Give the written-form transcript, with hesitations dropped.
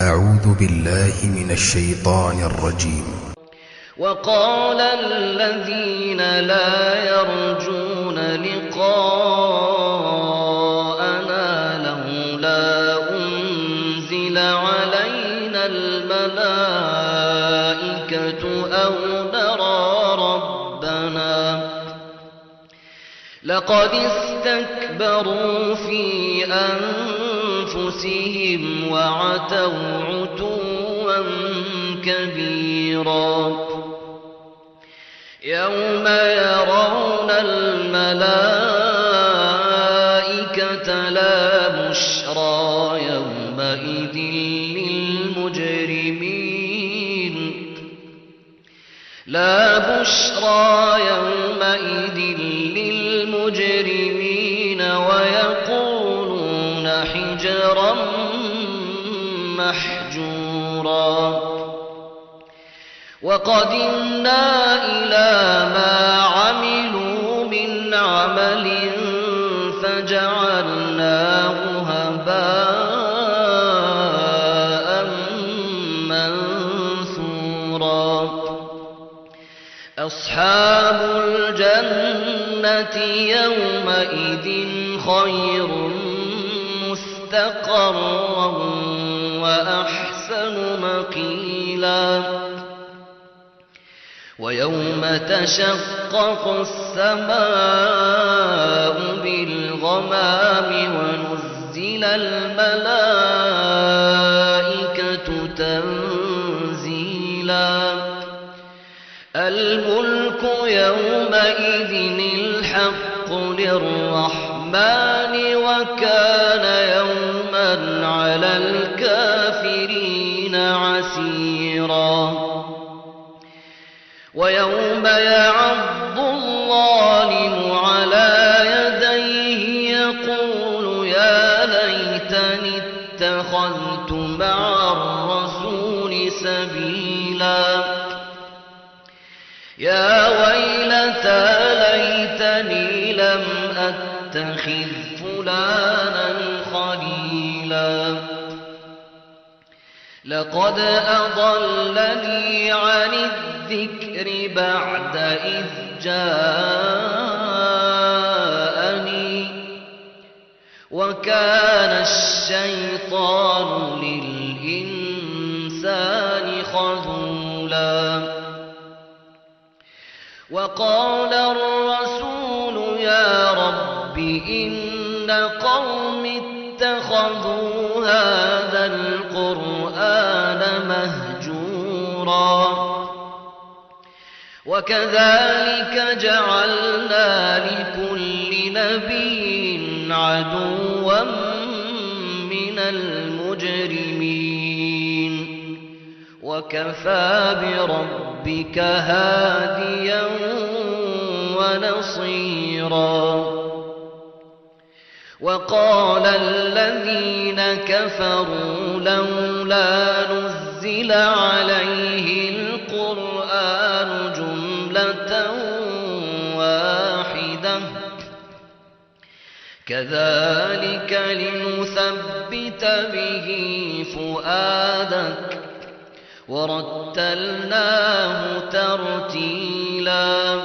أعوذ بالله من الشيطان الرجيم. وقال الذين لا يرجون لقاءنا لولا أنزل علينا الملائكة أو نرى ربنا لقد استكبروا في أنفسهم وعتوا عتوا كبيرا يوم يرون الملائكة لا بشرى يومئذ للمجرمين ويقولون حجرا محجورا وقدمنا إلى ما عملوا من عمل فجعلناه هباء منثورا أصحاب الجنة يومئذ خير مستقرا وأحسن مقيلا ويوم تشقق السماء بالغمام ونزل الملائكة تنزيلا الملك يومئذ الحق للرحمن وكان يوما على الكافرين عسيرا ويوم يعض الظالم على يديه يقول يا ليتني اتخذت مع الرسول سبيلا يا ويلتى ليتني لم أتخذ فلانا خليلا لقد أضلني عن الذكر بعد إذ جاءني وكان الشيطان للإنسان خذولا وقال الرسول يا رب إن قوم اتخذوا هذا القرآن مهجورا وكذلك جعلنا لكل نبي عدوا من المجرمين وكفى بربك هاديا ونصيرا وقال الذين كفروا لولا نزل عليه القرآن جملة واحدة كذلك لنثبت به فؤادك ورتلناه ترتيلا